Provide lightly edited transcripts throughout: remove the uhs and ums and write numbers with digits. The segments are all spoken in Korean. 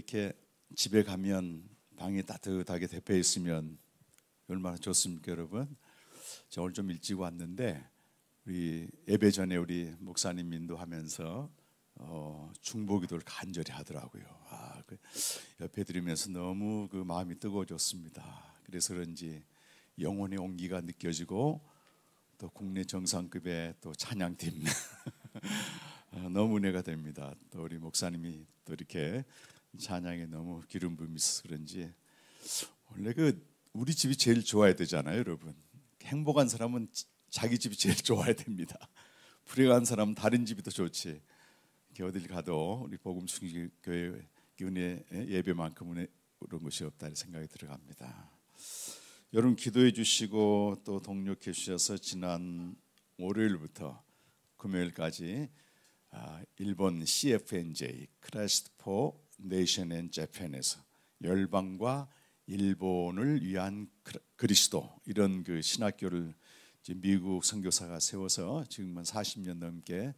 이렇게 집에 가면 방이 따뜻하게 데펴 있으면 얼마나 좋습니까, 여러분? 저 오늘 좀 일찍 왔는데 우리 예배 전에 우리 목사님 인도하면서 중보기도를 간절히 하더라고요. 그 옆에 들으면서 너무 그 마음이 뜨거워졌습니다. 그래서 그런지 영혼의 온기가 느껴지고 또 국내 정상급의 또 찬양팀 너무 은혜가 됩니다. 또 우리 목사님이 또 이렇게 찬양에 너무 기름 부음이 있어서 그런지 원래 그 우리 집이 제일 좋아야 되잖아요, 여러분. 행복한 사람은 자기 집이 제일 좋아야 됩니다. 불행한 사람은 다른 집이 더 좋지. 어딜 가도 우리 복음충기교회 은혜 예배만큼 은혜로운 것이 없다는 생각이 들어갑니다. 여러분 기도해 주시고 또 동력해 주셔서 지난 월요일부터 금요일까지 일본 CFNJ Christ for Nation and Japan에서 열방과 일본을 위한 그리스도 이런 그 신학교를 미국 선교사가 세워서 지금 40년 넘게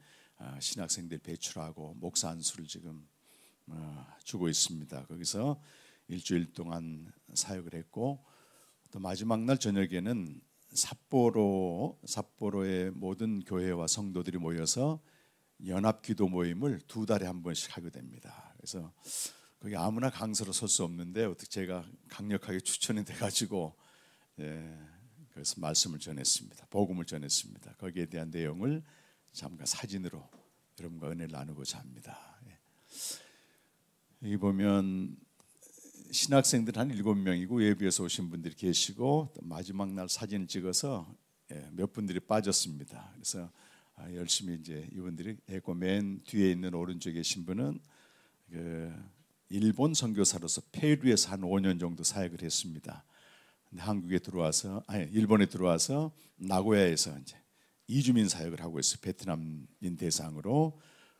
신학생들 배출하고 목사 안수를 지금 주고 있습니다. 거기서 일주일 동안 사역을 했고 또 마지막 날 저녁에는 삿포로의 모든 교회와 성도들이 모여서 연합 기도 모임을 2달에 한 번씩 하게 됩니다. 그래서 거기 아무나 강사로 설 수 없는데 어떻게 제가 강력하게 추천이 돼가지고 그래서 말씀을 전했습니다. 복음을 전했습니다. 거기에 대한 내용을 잠깐 사진으로 여러분과 은혜를 나누고자 합니다. 여기 보면 신학생들 한 7명이고 예비에서 오신 분들이 계시고 마지막 날 사진 찍어서 몇 분들이 빠졌습니다. 그래서 열심히 이제 이분들이 했고 맨 뒤에 있는 오른쪽에 계신 분은 그 일본 선교사로서 페루에서 한 5년 정도 사역을 했습니다. 근데 일본에 들어와서 나고야에서 이제 이주민 사역을 하고 있어요. 베트남인 대상으로.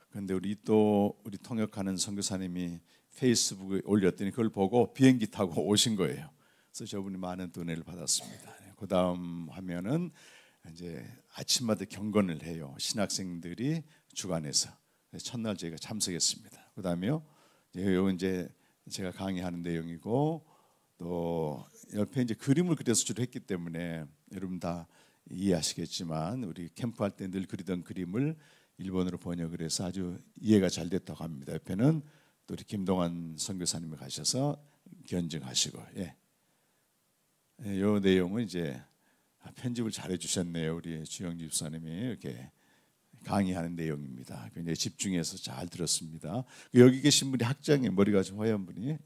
그런데 우리 통역하는 선교사님이 페이스북에 올렸더니 그걸 보고 비행기 타고 오신 거예요. 그래서 저분이 많은 은혜를 받았습니다. 그 다음 화면은 이제 아침마다 경건을 해요. 신학생들이 주관해서 첫날 저희가 참석했습니다. 그 다음에요. 이제 제가 강의하는 내용이고 또 옆에 이제 그림을 그려서 주로 했기 때문에 여러분 다 이해하시겠지만 우리 캠프할 때 늘 그리던 그림을 일본어로 번역을 해서 아주 이해가 잘 됐다고 합니다. 옆에는 또 우리 김동환 선교사님이 가셔서 견증하시고 이 내용은 이제 편집을 잘 해주셨네요. 우리 주영지 집사님이 이렇게 강의하는 내용입니다. 굉장히 집중해서 잘 들었습니다. 여기 계신 분이 학장님 머리가 좀 허연 분이.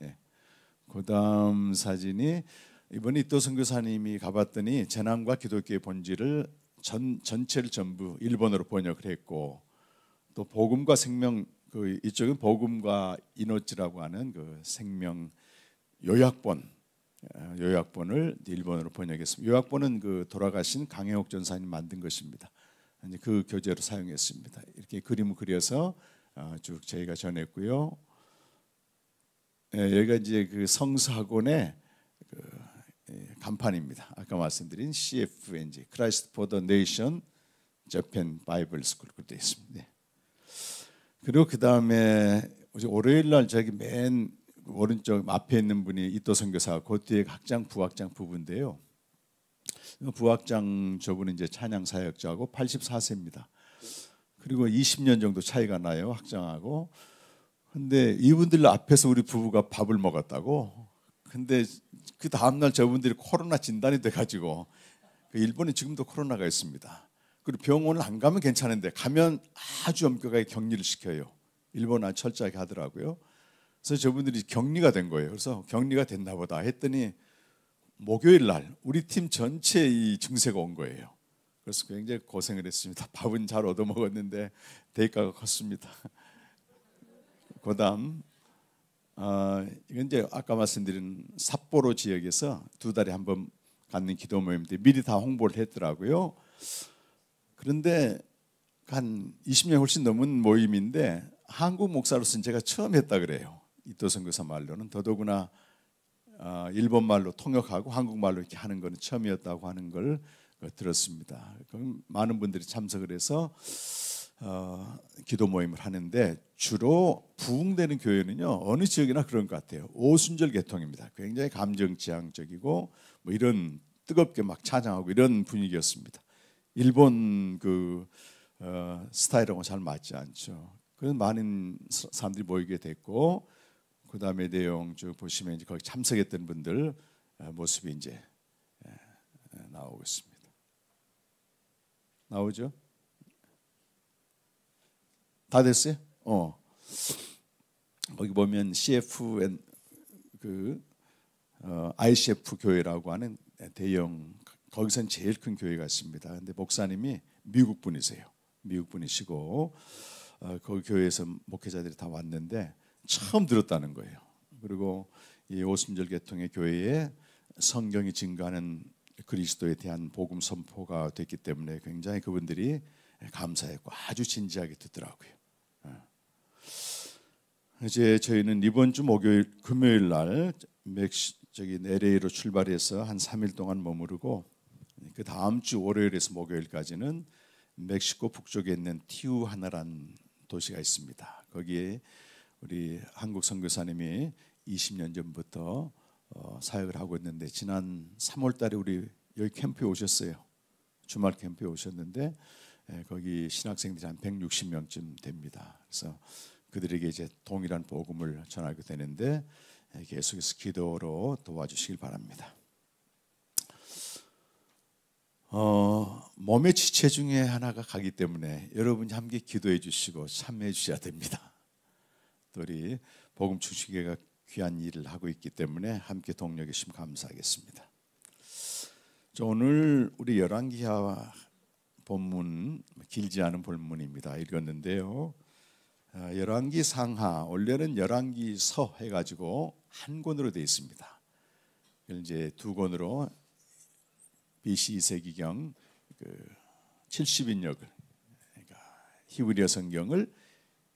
그다음 사진이 이번에 이또 선교사님이 가봤더니 재난과 기독교의 본질을 전체를 전부 일본어로 번역을 했고 또 복음과 생명 이쪽은 복음과 이노치라고 하는 그 생명 요약본을 일본어로 번역했습니다. 요약본은 그 돌아가신 강혜옥 전사님 만든 것입니다. 그 교재로 사용했습니다. 이렇게 그림을 그려서 쭉 저희가 전했고요. 여기가 이제 그 성서학원의 간판입니다. 아까 말씀드린 CFNJ Christ for the Nation Japan Bible School 그렇게 있습니다. 그리고 그 다음에 월요일 날 저기 맨 오른쪽 앞에 있는 분이 이또 선교사, 그 뒤에 학장, 부학장 부부인데요. 부학장 저분은 이제 찬양 사역자고 84세입니다. 그리고 20년 정도 차이가 나요, 학장하고. 근데 이분들 앞에서 우리 부부가 밥을 먹었다고. 근데 그 다음 날 저분들이 코로나 진단이 돼가지고 일본에 지금도 코로나가 있습니다. 그리고 병원을 안 가면 괜찮은데 가면 아주 엄격하게 격리를 시켜요. 일본은 철저하게 하더라고요. 그래서 저분들이 격리가 된 거예요. 그래서 격리가 됐나 보다 했더니 목요일 날 우리 팀 전체에 이 증세가 온 거예요. 그래서 굉장히 고생을 했습니다. 밥은 잘 얻어 먹었는데 대가가 컸습니다. 그다음 이건 이제 아까 말씀드린 삿포로 지역에서 2달에 한 번 갖는 기도 모임인데 미리 다 홍보를 했더라고요. 그런데 한 20년 훨씬 넘은 모임인데 한국 목사로서는 제가 처음 했다 그래요. 이또 선교사 말로는 더더구나 일본 말로 통역하고 한국 말로 이렇게 하는 거는 처음이었다고 하는 걸 들었습니다. 그럼 많은 분들이 참석을 해서 기도 모임을 하는데 주로 부흥되는 교회는요 어느 지역이나 그런 것 같아요. 오순절 계통입니다. 굉장히 감정 지향적이고 뭐 이런 뜨겁게 막 찬양하고 이런 분위기였습니다. 일본 그 스타일하고 잘 맞지 않죠. 그래서 많은 사람들이 모이게 됐고 그 다음에 내용 쭉 보시면 이제 거기 참석했던 분들 모습이 이제 나오고 있습니다. 나오죠? 다 됐어요? 거기 보면 CFN ICF 교회라고 하는 대형 거기선 제일 큰 교회가 있습니다. 근데 목사님이 미국 분이세요. 미국 분이시고 거기 교회에서 목회자들이 다 왔는데 처음 들었다는 거예요. 그리고 이 오순절 계통의 교회에 성경이 증거하는 그리스도에 대한 복음 선포가 됐기 때문에 굉장히 그분들이 감사했고 아주 진지하게 듣더라고요. 이제 저희는 이번 주 목요일 금요일 날 LA로 출발해서 한 3일 동안 머무르고 그 다음 주 월요일에서 목요일까지는 멕시코 북쪽에 있는 티우하나란 도시가 있습니다. 거기에 우리 한국 선교사님이 20년 전부터 사역을 하고 있는데 지난 3월 달에 우리 여기 캠프에 오셨어요. 주말 캠프에 오셨는데 거기 신학생들이 한 160명쯤 됩니다. 그래서 그들에게 이제 동일한 복음을 전하게 되는데 계속해서 기도로 도와주시길 바랍니다. 몸의 지체 중에 하나가 가기 때문에 여러분이 함께 기도해 주시고 참여해 주셔야 됩니다. 또 우리 복음 중시계가 귀한 일을 하고 있기 때문에 함께 동력해 주시면 감사하겠습니다. 오늘 우리 열왕기하 본문 길지 않은 본문입니다. 읽었는데요. 열왕기 상하 원래는 열왕기 서 해가지고 한 권으로 되어 있습니다. 이제 두 권으로 BC 2세기경 70인역을 그러니까 히브리어 성경을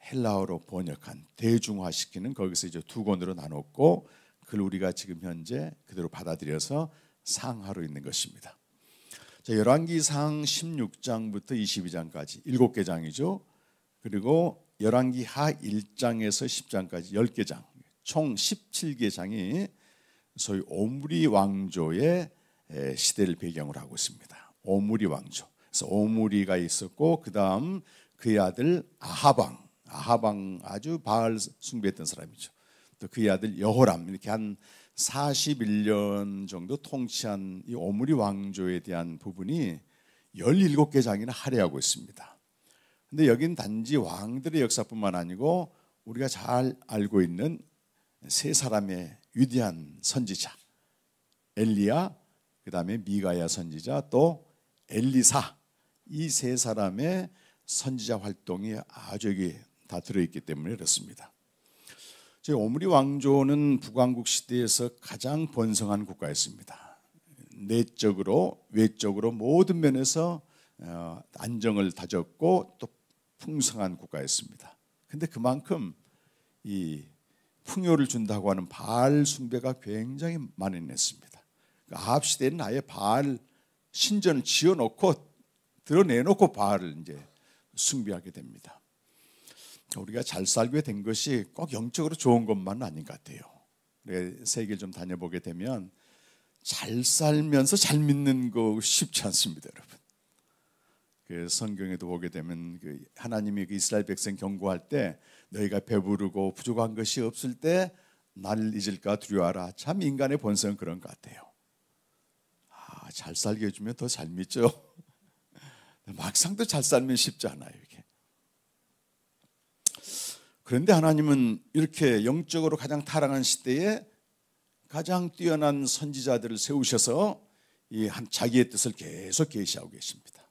헬라어로 번역한 대중화시키는 거기서 이제 두 권으로 나눴고 그걸 우리가 지금 현재 그대로 받아들여서 상하로 있는 것입니다. 열왕기상 16장부터 22장까지 7개 장이죠. 그리고 열왕기하 1장에서 10장까지 10개 장, 총 17개 장이 소위 오므리 왕조의 시대를 배경으로 하고 있습니다. 오므리 왕조. 그래서 오므리가 있었고 그 다음 그의 아들 아하방 아주 바알 숭배했던 사람이죠. 또 그의 아들 여호람 이렇게 한 41년 정도 통치한 이 오므리 왕조에 대한 부분이 17개 장이나 할애하고 있습니다. 근데 여긴 단지 왕들의 역사뿐만 아니고 우리가 잘 알고 있는 세 사람의 위대한 선지자 엘리야, 그 다음에 미가야 선지자, 또 엘리사 이 세 사람의 선지자 활동이 아주 여기 다 들어있기 때문에 그렇습니다. 오므리 왕조는 북왕국 시대에서 가장 번성한 국가였습니다. 내적으로 외적으로 모든 면에서 안정을 다졌고 또 풍성한 국가였습니다. 그런데 그만큼 이 풍요를 준다고 하는 바알 숭배가 굉장히 만연했습니다. 아합 시대는 아예 바알 신전을 지어놓고 드러내놓고 바알을 이제 숭배하게 됩니다. 우리가 잘 살게 된 것이 꼭 영적으로 좋은 것만은 아닌 것 같아요. 우리가 세계를 좀 다녀보게 되면 잘 살면서 잘 믿는 거 쉽지 않습니다, 여러분. 그 성경에도 보게 되면 그 하나님이 그 이스라엘 백성 경고할 때 너희가 배부르고 부족한 것이 없을 때 나를 잊을까 두려워하라. 참 인간의 본성은 그런 것 같아요. 잘 살게 해주면 더 잘 믿죠. 막상 또 잘 살면 쉽지 않아요, 이게. 그런데 하나님은 이렇게 영적으로 가장 타락한 시대에 가장 뛰어난 선지자들을 세우셔서 이 자기의 뜻을 계속 계시하고 계십니다.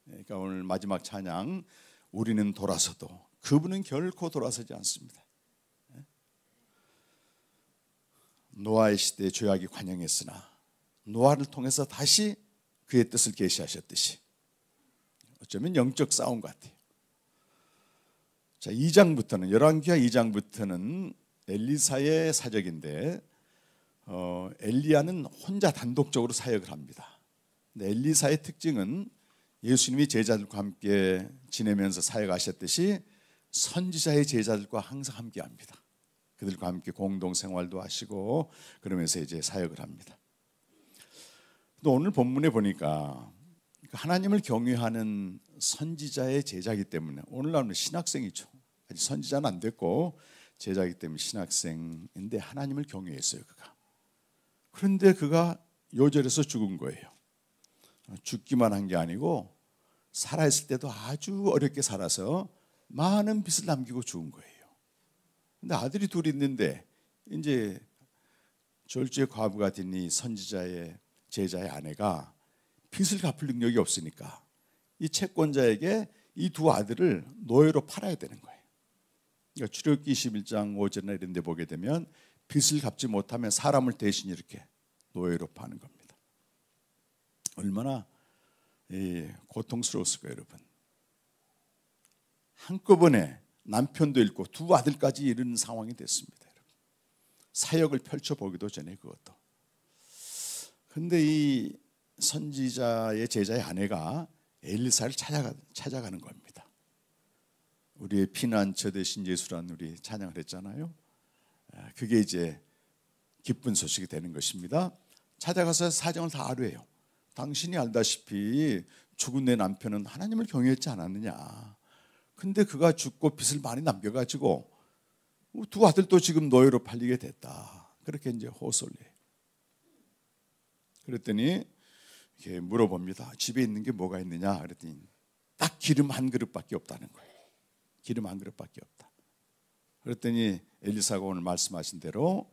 그러니까 오늘 마지막 찬양 우리는 돌아서도 그분은 결코 돌아서지 않습니다. 노아의 시대에 죄악이 관영했으나 노아를 통해서 다시 그의 뜻을 계시하셨듯이 어쩌면 영적 싸움 같아요. 자, 2장부터는 열왕기하 2장부터는 엘리사의 사적인데 엘리야는 혼자 단독적으로 사역을 합니다. 근데 엘리사의 특징은 예수님이 제자들과 함께 지내면서 사역하셨듯이 선지자의 제자들과 항상 함께합니다. 그들과 함께 공동 생활도 하시고 그러면서 이제 사역을 합니다. 또 오늘 본문에 보니까 하나님을 경외하는 선지자의 제자이기 때문에 오늘날은 신학생이죠. 아직 선지자는 안 됐고 제자이기 때문에 신학생인데 하나님을 경외했어요 그가. 그런데 그가 요절에서 죽은 거예요. 죽기만 한 게 아니고 살아있을 때도 아주 어렵게 살아서 많은 빚을 남기고 죽은 거예요. 근데 아들이 둘 있는데 이제 졸지의 과부가 된 이 선지자의 제자의 아내가 빚을 갚을 능력이 없으니까 이 채권자에게 이 두 아들을 노예로 팔아야 되는 거예요. 그러니까 출애굽기 21장 5절이나 이런 데 보게 되면 빚을 갚지 못하면 사람을 대신 이렇게 노예로 파는 겁니다. 얼마나 고통스러웠을 거예요, 여러분. 한꺼번에 남편도 잃고 두 아들까지 잃은 상황이 됐습니다. 여러분. 사역을 펼쳐보기도 전에 그것도. 그런데 이 선지자의 제자의 아내가 엘리사를 찾아가는 겁니다. 우리의 피난처 되신 예수라는 우리 찬양을 했잖아요. 그게 이제 기쁜 소식이 되는 것입니다. 찾아가서 사정을 다 아뢰요. 당신이 알다시피 죽은 내 남편은 하나님을 경외했지 않았느냐. 근데 그가 죽고 빚을 많이 남겨가지고 두 아들도 지금 노예로 팔리게 됐다. 그렇게 이제 호소를 해요. 그랬더니 이렇게 물어봅니다. 집에 있는 게 뭐가 있느냐? 그랬더니 딱 기름 한 그릇밖에 없다는 거예요. 기름 한 그릇밖에 없다. 그랬더니 엘리사가 오늘 말씀하신 대로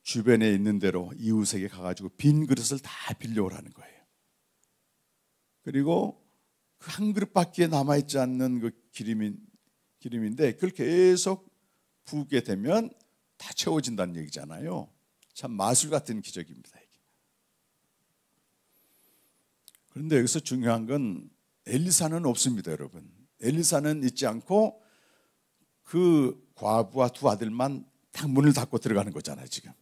주변에 있는 대로 이웃에게 가가지고 빈 그릇을 다 빌려오라는 거예요. 그리고 그 한 그릇밖에 남아있지 않는 그 기름인데 그걸 계속 부게 되면 다 채워진다는 얘기잖아요. 참 마술 같은 기적입니다. 이게. 그런데 여기서 중요한 건 엘리사는 없습니다, 여러분. 엘리사는 있지 않고 그 과부와 두 아들만 딱 문을 닫고 들어가는 거잖아요, 지금.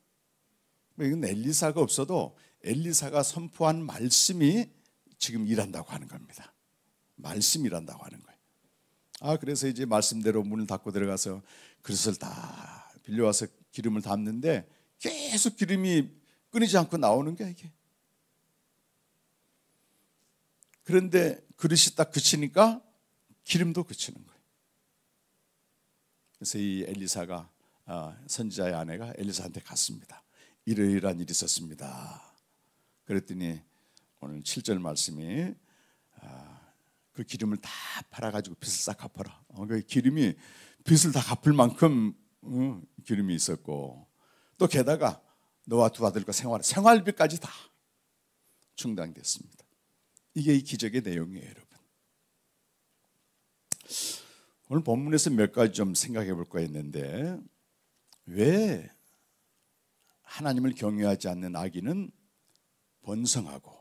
이건 엘리사가 없어도 엘리사가 선포한 말씀이 지금 일한다고 하는 겁니다. 말씀이 일한다고 하는 거예요. 그래서 이제 말씀대로 문을 닫고 들어가서 그릇을 다 빌려와서 기름을 담는데 계속 기름이 끊이지 않고 나오는 게 이게. 그런데 그릇이 딱 그치니까 기름도 그치는 거예요. 그래서 이 엘리사가 선지자의 아내가 엘리사한테 갔습니다. 이러이러한 일이 있었습니다. 그랬더니 오늘 7절 말씀이 그 기름을 다 팔아가지고 빚을 싹 갚아라. 그 기름이 빚을 다 갚을 만큼 기름이 있었고 또 게다가 너와 두 아들과 생활비까지 다 충당됐습니다. 이게 이 기적의 내용이에요, 여러분. 오늘 본문에서 몇 가지 좀 생각해 볼 거 있는데 왜 하나님을 경외하지 않는 아기는 번성하고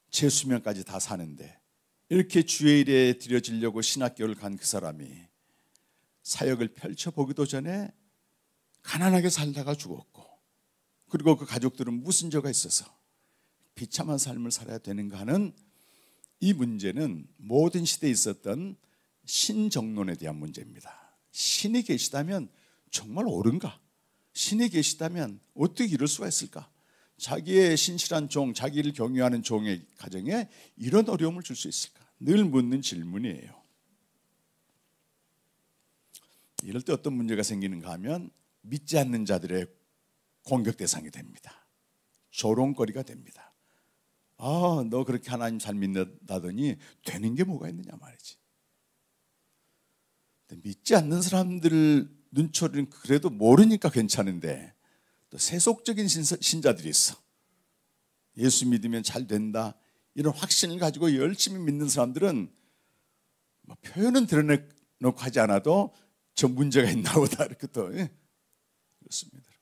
제 수명까지 다 사는데 이렇게 주의 일에 들여지려고 신학교를 간 그 사람이 사역을 펼쳐보기도 전에 가난하게 살다가 죽었고 그리고 그 가족들은 무슨 죄가 있어서 비참한 삶을 살아야 되는가 하는 이 문제는 모든 시대에 있었던 신정론에 대한 문제입니다. 신이 계시다면 정말 옳은가? 신이 계시다면 어떻게 이럴 수가 있을까? 자기의 신실한 종, 자기를 경외하는 종의 가정에 이런 어려움을 줄 수 있을까? 늘 묻는 질문이에요. 이럴 때 어떤 문제가 생기는가 하면 믿지 않는 자들의 공격 대상이 됩니다. 조롱거리가 됩니다. 너 그렇게 하나님 잘 믿는다더니 되는 게 뭐가 있느냐 말이지. 믿지 않는 사람들 눈초리는 그래도 모르니까 괜찮은데 또 세속적인 신자들이 있어. 예수 믿으면 잘 된다 이런 확신을 가지고 열심히 믿는 사람들은 뭐 표현은 드러내놓고 하지 않아도 저 문제가 있나 보다 이렇게 또 그렇습니다.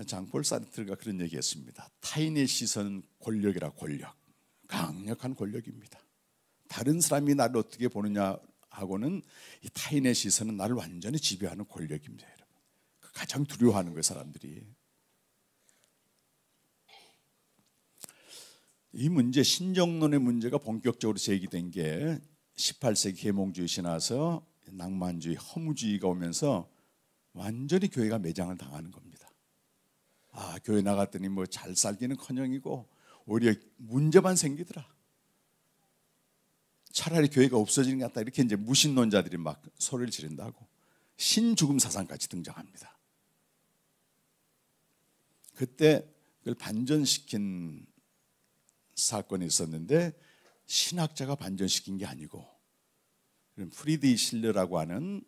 장폴 사르트르가 그런 얘기했습니다. 타인의 시선은 권력이라. 권력, 강력한 권력입니다. 다른 사람이 나를 어떻게 보느냐 하고는 이 타인의 시선은 나를 완전히 지배하는 권력입니다, 여러분. 가장 두려워하는 거예요, 사람들이. 이 문제, 신정론의 문제가 본격적으로 제기된 게 18세기 계몽주의 지나서 낭만주의, 허무주의가 오면서 완전히 교회가 매장을 당하는 겁니다. 교회 나갔더니 뭐 잘 살기는커녕이고 오히려 문제만 생기더라. 차라리 교회가 없어지는 게 낫다. 이렇게 이제 무신론자들이 막 소리를 지른다고 신죽음 사상까지 등장합니다. 그때 그걸 반전시킨 사건이 있었는데 신학자가 반전시킨 게 아니고 프리드리히 실러라고 하는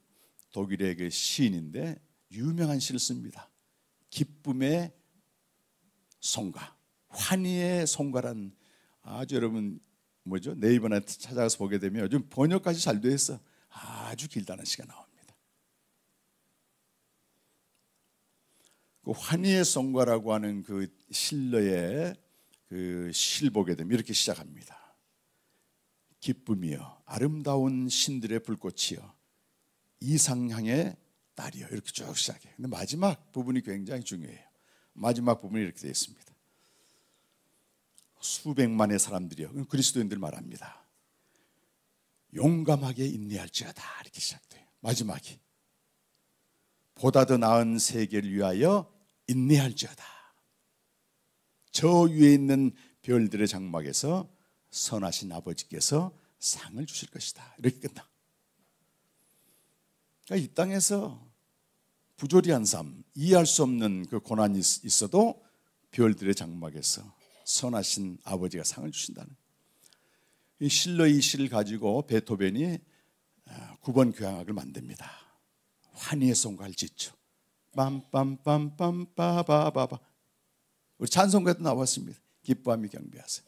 독일의 그 시인인데 유명한 시를 씁니다. 기쁨의 송가, 환희의 송가란 아주 여러분 뭐죠? 네이버나 찾아가서 보게 되면 요즘 번역까지 잘 돼 있어. 아주 길다는 시가 나옵니다. 그 환희의 송가라고 하는 그 실러의 그 시를 보게 되면 이렇게 시작합니다. 기쁨이여 아름다운 신들의 불꽃이여 이상향의 딸이여, 이렇게 쭉 시작해요. 근데 마지막 부분이 굉장히 중요해요. 마지막 부분이 이렇게 되어 있습니다. 수백만의 사람들이여, 그리스도인들 말합니다. 용감하게 인내할지어다, 이렇게 시작돼요. 마지막이 보다 더 나은 세계를 위하여 인내할지어다. 저 위에 있는 별들의 장막에서 선하신 아버지께서 상을 주실 것이다, 이렇게 끝나. 그러니까 이 땅에서 부조리한 삶, 이해할 수 없는 그 고난이 있어도 별들의 장막에서 선하신 아버지가 상을 주신다는. 이 실러의 시를 가지고 베토벤이 9번 교향악을 만듭니다. 환희의 송가를 짓죠. 빰빰빰빰빠바바바. 우리 찬송가에도 나왔습니다. 기뻐하며 경배하세요.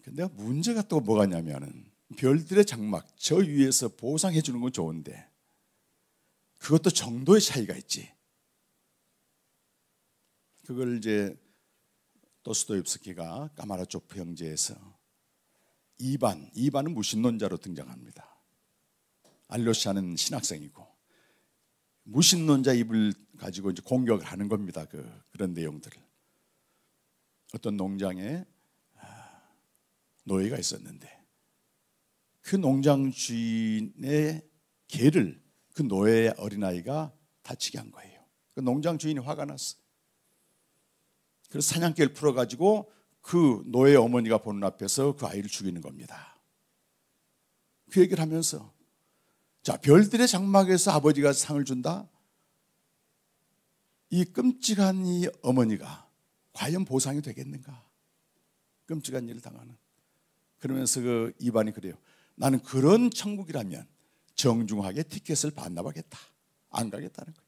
근데 문제가 또 뭐가 있냐면은 별들의 장막 저 위에서 보상해 주는 건 좋은데 그것도 정도의 차이가 있지. 그걸 이제 도스토옙스키가 까마라조프 형제에서 이반은 무신론자로 등장합니다. 알로시아는 신학생이고 무신론자 입을 가지고 이제 공격을 하는 겁니다. 그런 내용들을. 어떤 농장에 노예가 있었는데 그 농장 주인의 개를 그 노예의 어린아이가 다치게 한 거예요. 그 농장 주인이 화가 났어. 그래서 사냥개를 풀어가지고 그 노예 어머니가 보는 앞에서 그 아이를 죽이는 겁니다. 그 얘기를 하면서 자, 별들의 장막에서 아버지가 상을 준다? 이 끔찍한 이 어머니가 과연 보상이 되겠는가? 끔찍한 일을 당하는. 그러면서 그 이반이 그래요. 나는 그런 천국이라면 정중하게 티켓을 반납하겠다. 안 가겠다는 거예요.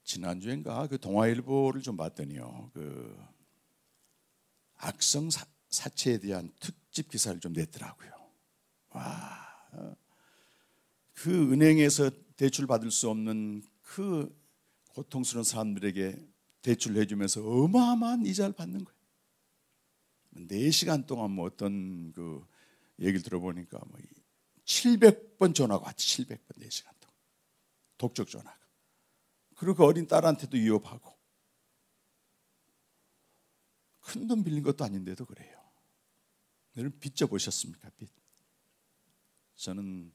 지난주엔가 그 동아일보를 좀 봤더니요. 그 악성 사체에 대한 특집 기사를 좀 냈더라고요. 와, 그 은행에서 대출 받을 수 없는 그 고통스러운 사람들에게 대출을 해주면서 어마어마한 이자를 받는 거예요. 4시간 동안 뭐 어떤 그 얘기를 들어보니까 뭐 700번 전화가 왔지. 700번 4시간 동안 독적 전화가. 그리고 그 어린 딸한테도 위협하고 큰 돈 빌린 것도 아닌데도 그래요. 여러분 빚져 보셨습니까? 빚. 저는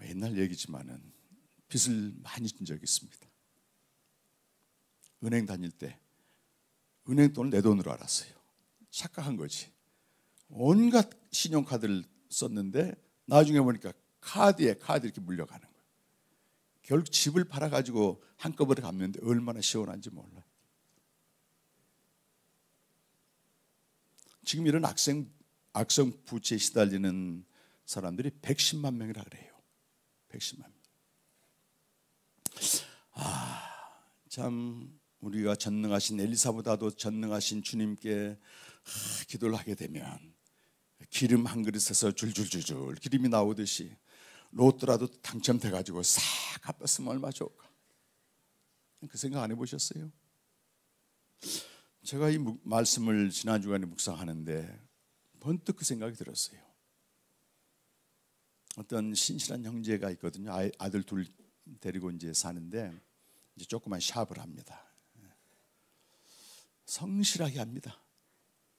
옛날 얘기지만은 빚을 많이 진 적이 있습니다. 은행 다닐 때 은행 돈을 내 돈으로 알았어요. 착각한 거지. 온갖 신용카드를 썼는데 나중에 보니까 카드에 카드 이렇게 물려가는 거예요. 결국 집을 팔아가지고 한꺼번에 갚는데 얼마나 시원한지 몰라요. 지금 이런 악성 부채에 시달리는 사람들이 110만 명이라 그래요. 110만 명. 참 우리가 전능하신 엘리사보다도 전능하신 주님께 기도를 하게 되면 기름 한 그릇에서 줄줄줄줄 기름이 나오듯이 로또라도 당첨돼가지고 싹 갚았으면 얼마나 좋을까. 그 생각 안 해보셨어요? 제가 이 말씀을 지난 주간에 묵상하는데 번뜩 그 생각이 들었어요. 어떤 신실한 형제가 있거든요. 아들 둘 데리고 이제 사는데 이제 조그만 샵을 합니다. 성실하게 합니다.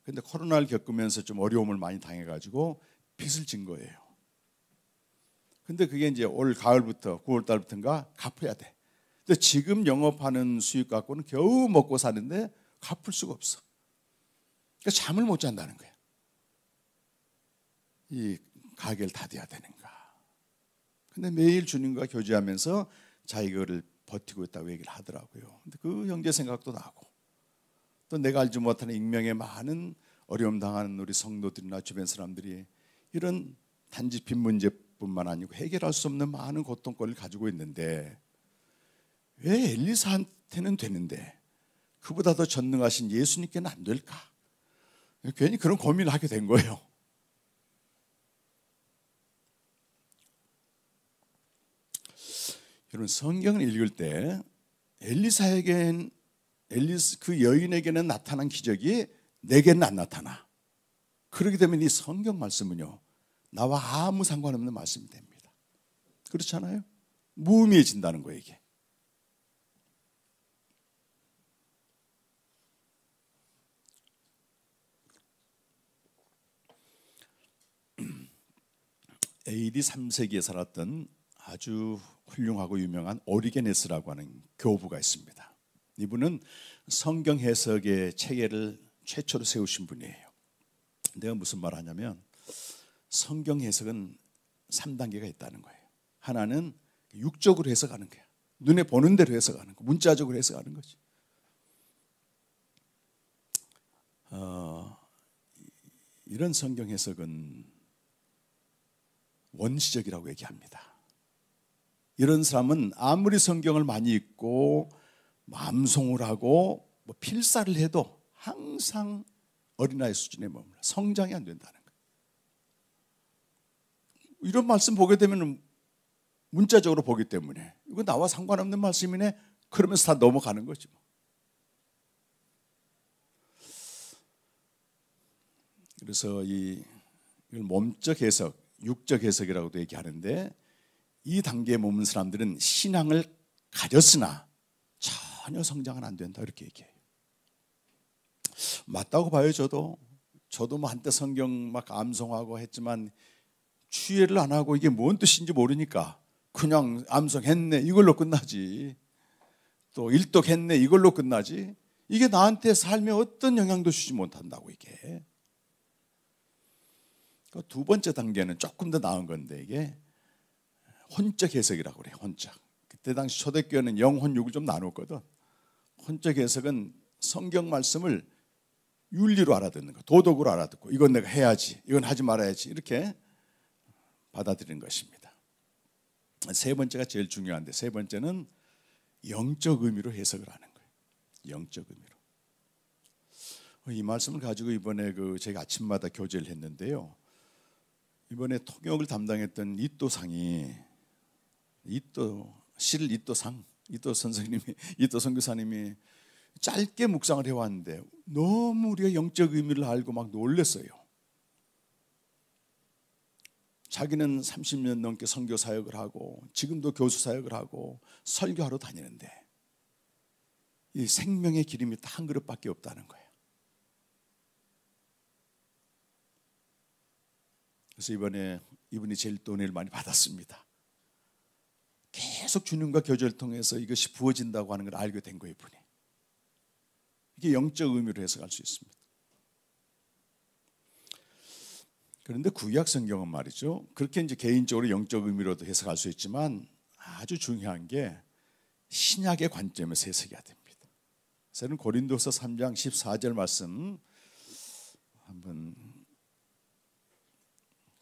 근데 코로나를 겪으면서 좀 어려움을 많이 당해가지고 빚을 진 거예요. 근데 그게 이제 올 가을부터 9월 달부터인가 갚아야 돼. 근데 지금 영업하는 수익 갖고는 겨우 먹고 사는데 갚을 수가 없어. 그러니까 잠을 못 잔다는 거예요. 이 가게를 닫아야 되는가. 근데 매일 주님과 교제하면서 자기를 버티고 있다고 얘기를 하더라고요. 근데 그 형제 생각도 나고 또 내가 알지 못하는 익명의 많은 어려움 당하는 우리 성도들이나 주변 사람들이 이런 단지 빚 문제뿐만 아니고 해결할 수 없는 많은 고통거리를 가지고 있는데 왜 엘리사한테는 되는데 그보다 더 전능하신 예수님께는 안 될까? 괜히 그런 고민을 하게 된 거예요. 여러분 성경을 읽을 때 엘리사에겐 그 여인에게는 나타난 기적이 내게는 안 나타나. 그렇게 되면 이 성경 말씀은요 나와 아무 상관없는 말씀이 됩니다. 그렇잖아요? 무의미해진다는 거예요 이게. AD 3세기에 살았던 아주 훌륭하고 유명한 오리게네스라고 하는 교부가 있습니다. 이분은 성경 해석의 체계를 최초로 세우신 분이에요. 내가 무슨 말 하냐면 성경 해석은 3단계가 있다는 거예요. 하나는 육적으로 해석하는 거야. 눈에 보는 대로 해석하는 거, 문자적으로 해석하는 거지. 이런 성경 해석은 원시적이라고 얘기합니다. 이런 사람은 아무리 성경을 많이 읽고 암송을 하고 필사를 해도 항상 어린아이 수준에 머물러 성장이 안 된다는 거예요. 이런 말씀 보게 되면 문자적으로 보기 때문에 이거 나와 상관없는 말씀이네 그러면서 다 넘어가는 거죠. 그래서 이걸 몸적 해석, 육적 해석이라고도 얘기하는데 이 단계에 머문 사람들은 신앙을 가졌으나 전혀 성장은 안 된다 이렇게 얘기해요. 맞다고 봐요. 저도 뭐 한때 성경 막 암송하고 했지만 추예를 안 하고 이게 뭔 뜻인지 모르니까 그냥 암송했네 이걸로 끝나지. 또 일독했네 이걸로 끝나지. 이게 나한테 삶에 어떤 영향도 주지 못한다고 이게. 두 번째 단계는 조금 더 나은 건데 이게 혼적 해석이라고 그래요. 혼적. 그때 당시 초대교회는 영혼육을 좀 나눴거든. 혼적 해석은 성경 말씀을 윤리로 알아듣는 거, 도덕으로 알아듣고 이건 내가 해야지, 이건 하지 말아야지 이렇게 받아들이는 것입니다. 세 번째가 제일 중요한데 세 번째는 영적 의미로 해석을 하는 거예요. 영적 의미로. 이 말씀을 가지고 이번에 제가 아침마다 교제를 했는데요. 이번에 통역을 담당했던 이또상이 이또 선생님이 이또 선교사님이 짧게 묵상을 해왔는데 너무 우리가 영적 의미를 알고 막 놀랐어요. 자기는 30년 넘게 선교 사역을 하고 지금도 교수 사역을 하고 설교하러 다니는데 이 생명의 기름이 딱 한 그릇밖에 없다는 거예요. 그래서 이번에 이분이 제일 또 은혜를 많이 받았습니다. 계속 주님과 교제를 통해서 이것이 부어진다고 하는 걸 알게 된 거예요, 이분이. 이게 영적 의미로 해석할 수 있습니다. 그런데 구약 성경은 말이죠. 그렇게 이제 개인적으로 영적 의미로도 해석할 수 있지만 아주 중요한 게 신약의 관점에서 해석해야 됩니다. 저는 고린도서 3장 14절 말씀 한번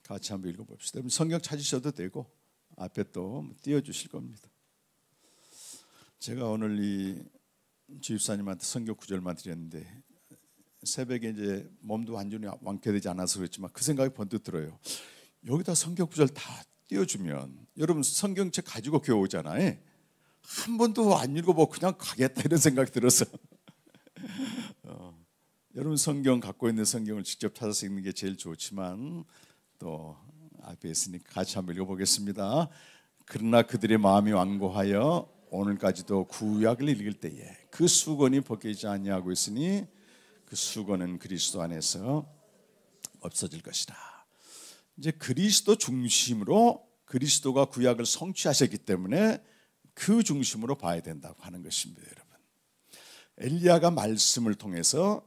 같이 한번 읽어봅시다. 성경 찾으셔도 되고 앞에 또 띄워주실 겁니다. 제가 오늘 이 주입사님한테 성경 구절만 드렸는데 새벽에 이제 몸도 완전히 완쾌되지 않아서 그렇지만 그 생각이 번뜩 들어요. 여기다 성경 구절 다 띄워주면 여러분 성경책 가지고 교회 오잖아요. 한 번도 안 읽어보고 그냥 가겠다 이런 생각이 들어서 여러분 성경 갖고 있는 성경을 직접 찾아서 읽는 게 제일 좋지만 또 앞에 있으니까 같이 한번 읽어보겠습니다. 그러나 그들의 마음이 완고하여 오늘까지도 구약을 읽을 때에 그 수건이 벗기지 아니하고 있으니 그 수건은 그리스도 안에서 없어질 것이다. 이제 그리스도 중심으로 그리스도가 구약을 성취하셨기 때문에 그 중심으로 봐야 된다고 하는 것입니다, 여러분. 엘리야가 말씀을 통해서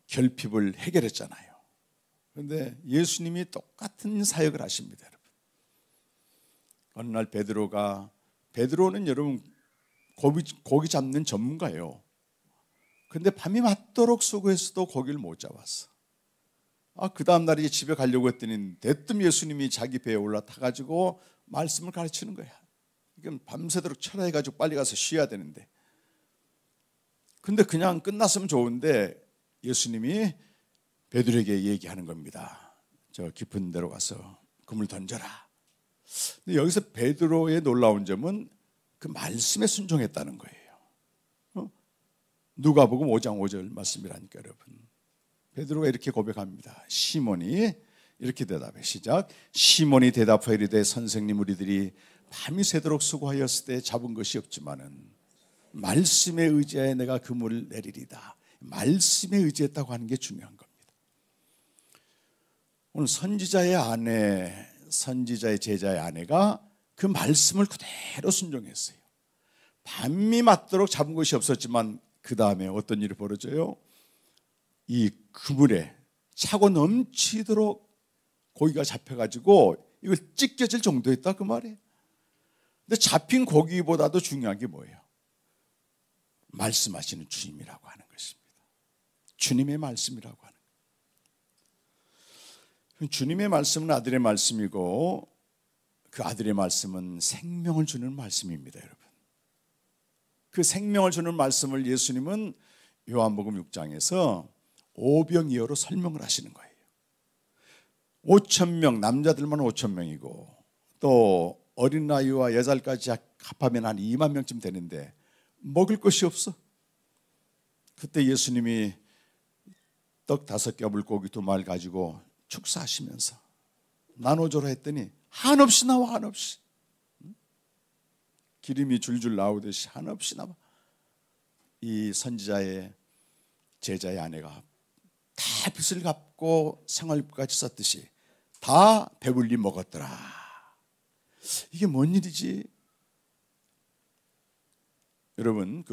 결핍을 해결했잖아요. 그런데 예수님이 똑같은 사역을 하십니다, 여러분. 어느 날 베드로는 여러분 고기 잡는 전문가예요. 그런데 밤이 맞도록 수고했어도 고기를 못 잡았어. 그 다음 날 이제 집에 가려고 했더니 대뜸 예수님이 자기 배에 올라타가지고 말씀을 가르치는 거야. 이건 밤새도록 철야해가지고 빨리 가서 쉬어야 되는데. 근데 그냥 끝났으면 좋은데 예수님이 베드로에게 얘기하는 겁니다. 저 깊은 데로 가서 그물 던져라. 근데 여기서 베드로의 놀라운 점은 그 말씀에 순종했다는 거예요. 누가복음 5장 5절 말씀이라니까 여러분. 베드로가 이렇게 고백합니다. 시몬이 이렇게 대답해. 시작. 시몬이 대답하여 이르되 선생님, 우리들이 밤이 새도록 수고하였을 때 잡은 것이 없지만은 말씀에 의지하여 내가 그물을 내리리다. 말씀에 의지했다고 하는 게 중요한 겁니다. 오늘 선지자의 아내, 선지자의 제자의 아내가 그 말씀을 그대로 순종했어요. 밤이 맞도록 잡은 것이 없었지만 그 다음에 어떤 일이 벌어져요? 이 그물에 차고 넘치도록 고기가 잡혀가지고 이걸 찢겨질 정도였다 그 말이에요. 근데 잡힌 고기보다도 중요한 게 뭐예요? 말씀하시는 주님이라고 하는 것입니다. 주님의 말씀이라고 하는 거예요. 주님의 말씀은 아들의 말씀이고 그 아들의 말씀은 생명을 주는 말씀입니다, 여러분. 그 생명을 주는 말씀을 예수님은 요한복음 6장에서 오병이어로 설명을 하시는 거예요. 5,000명, 남자들만 5,000명이고 또 어린아이와 여자까지 합하면 한 2만 명쯤 되는데 먹을 것이 없어. 그때 예수님이 떡 5개, 물고기 2마리 가지고 축사하시면서 나눠줘라 했더니 한없이 나와, 한없이. 기름이 줄줄 나오듯이 한없이 나와. 이 선지자의 제자의 아내가 다 빚을 갚고 생활비까지 썼듯이 다 배불리 먹었더라. 이게 뭔 일이지? 여러분,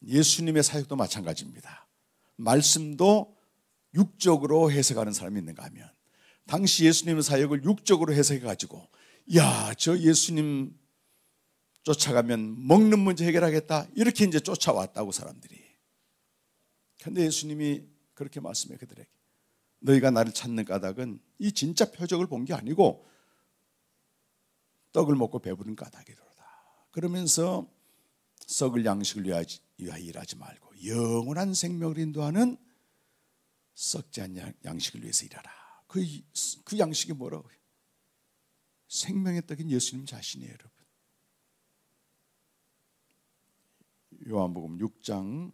예수님의 사역도 마찬가지입니다. 말씀도 육적으로 해석하는 사람이 있는가 하면 당시 예수님의 사역을 육적으로 해석해가지고 저 예수님 쫓아가면 먹는 문제 해결하겠다 이렇게 이제 쫓아왔다고 사람들이. 그런데 예수님이 그렇게 말씀해 그들에게 너희가 나를 찾는 까닭은 이 진짜 표적을 본 게 아니고 떡을 먹고 배부른 까닭이로다. 그러면서 썩을 양식을 위하여 일하지 말고 영원한 생명을 인도하는 썩지 않는 양식을 위해서 일하라. 그 양식이 뭐라고요? 생명의 떡인 예수님 자신이에요, 여러분. 요한복음 6장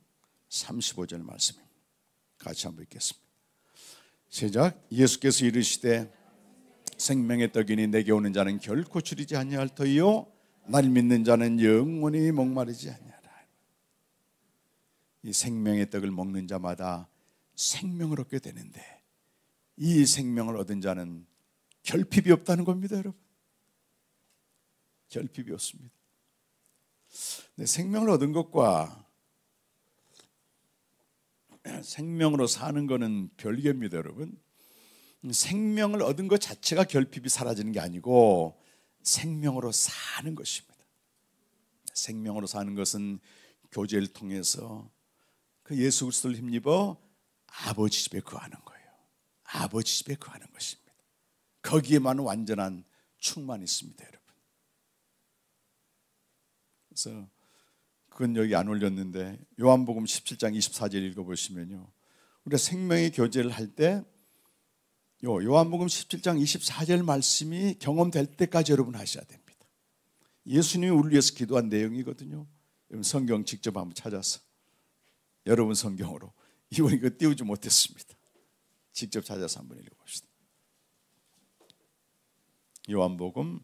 35절 말씀입니다. 같이 한번 읽겠습니다. 시작. 예수께서 이르시되 생명의 떡이니 내게 오는 자는 결코 줄이지 아니할 터이요 날 믿는 자는 영원히 목마르지 아니하라. 이 생명의 떡을 먹는 자마다 생명을 얻게 되는데 이 생명을 얻은 자는 결핍이 없다는 겁니다, 여러분. 결핍이 없습니다. 근데 생명을 얻은 것과 생명으로 사는 것은 별개입니다, 여러분. 생명을 얻은 것 자체가 결핍이 사라지는 게 아니고 생명으로 사는 것입니다. 생명으로 사는 것은 교제를 통해서 그 예수 그리스도를 힘입어 아버지 집에 거하는 거예요. 아버지 집에 거하는 것입니다. 거기에만 완전한 충만이 있습니다, 여러분. 그래서 그건 여기 안 올렸는데 요한복음 17장 24절 읽어보시면요, 우리가 생명의 교제를 할 때 요한복음 17장 24절 말씀이 경험될 때까지 여러분 하셔야 됩니다. 예수님이 우리를 위해서 기도한 내용이거든요. 여러분 성경 직접 한번 찾아서 여러분 성경으로 이번 이거 띄우지 못했습니다. 직접 찾아서 한번 읽어봅시다. 요한복음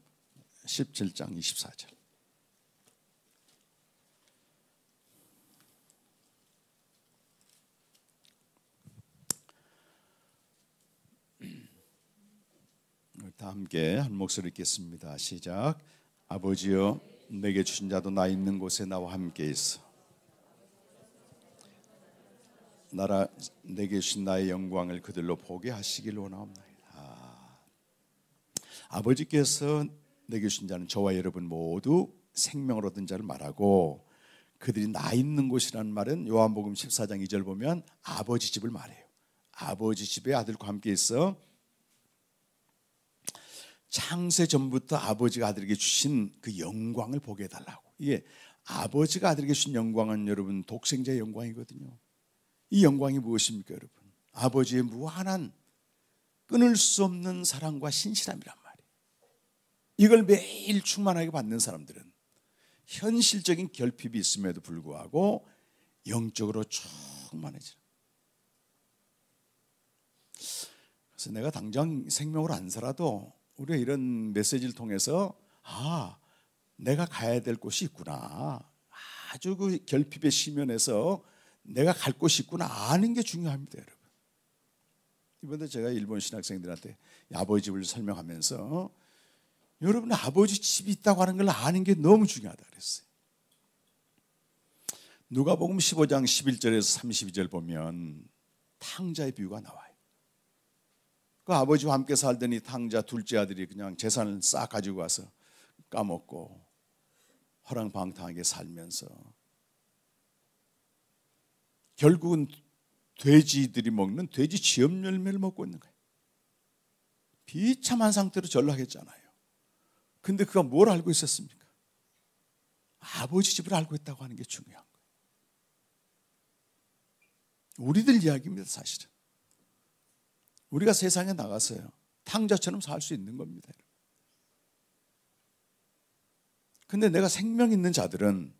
17장 24절. 다 함께 한 목소리 읽겠습니다. 시작. 아버지여, 내게 주신 자도 나 있는 곳에 나와 함께 있어 내게 주신 나의 영광을 그들로 보게 하시길 원하옵나이다. 아버지께서 내게 주신 자는 저와 여러분 모두 생명을 얻은 자를 말하고, 그들이 나 있는 곳이라는 말은 요한복음 14장 2절 보면 아버지 집을 말해요. 아버지 집에 아들과 함께 있어 창세 전부터 아버지가 아들에게 주신 그 영광을 보게 해달라고. 이게 아버지가 아들에게 주신 영광은 여러분 독생자의 영광이거든요. 이 영광이 무엇입니까 여러분? 아버지의 무한한 끊을 수 없는 사랑과 신실함이란 말이에요. 이걸 매일 충만하게 받는 사람들은 현실적인 결핍이 있음에도 불구하고 영적으로 충만해져요. 그래서 내가 당장 생명으로 안 살아도 우리가 이런 메시지를 통해서 내가 가야 될 곳이 있구나, 아주 그 결핍의 시면에서 내가 갈 곳이 있구나 아는 게 중요합니다 여러분. 이번에 제가 일본 신학생들한테 아버지 집을 설명하면서 여러분 아버지 집이 있다고 하는 걸 아는 게 너무 중요하다 그랬어요. 누가복음 15장 11절에서 32절 보면 탕자의 비유가 나와요. 그 아버지와 함께 살더니 탕자 둘째 아들이 그냥 재산을 싹 가지고 와서 까먹고 허랑방탕하게 살면서 결국은 돼지들이 먹는 돼지 지엽 열매를 먹고 있는 거예요. 비참한 상태로 전락했잖아요. 근데 그가 뭘 알고 있었습니까? 아버지 집을 알고 있다고 하는 게 중요한 거예요. 우리들 이야기입니다 사실은. 우리가 세상에 나가서요 탕자처럼 살 수 있는 겁니다. 근데 내가 생명 있는 자들은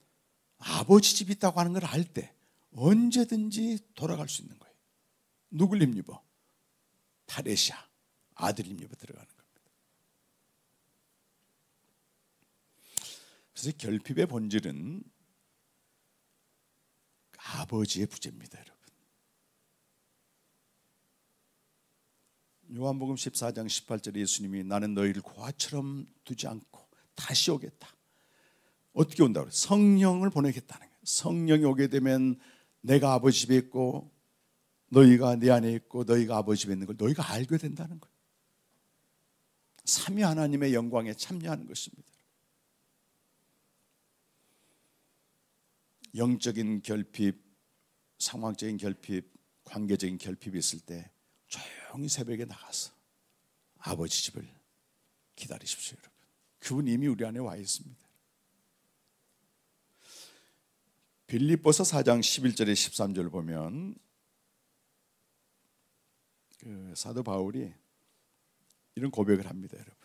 아버지 집이 있다고 하는 걸 알 때 언제든지 돌아갈 수 있는 거예요. 누굴 힘입어? 타레시아 아들 힘입어 들어가는 겁니다. 그래서 결핍의 본질은 아버지의 부재입니다 여러분. 요한복음 14장 18절에 예수님이 나는 너희를 고아처럼 두지 않고 다시 오겠다. 어떻게 온다고 그래요? 성령을 보내겠다는 거예요. 성령이 오게 되면 내가 아버지 집에 있고 너희가 내 안에 있고 너희가 아버지 집에 있는 걸 너희가 알게 된다는 거예요. 삼위 하나님의 영광에 참여하는 것입니다. 영적인 결핍, 상황적인 결핍, 관계적인 결핍이 있을 때 조용히 새벽에 나가서 아버지 집을 기다리십시오 여러분. 그분 이미 우리 안에 와 있습니다. 빌립보서 4장 11절에 13절 보면 그 사도 바울이 이런 고백을 합니다 여러분.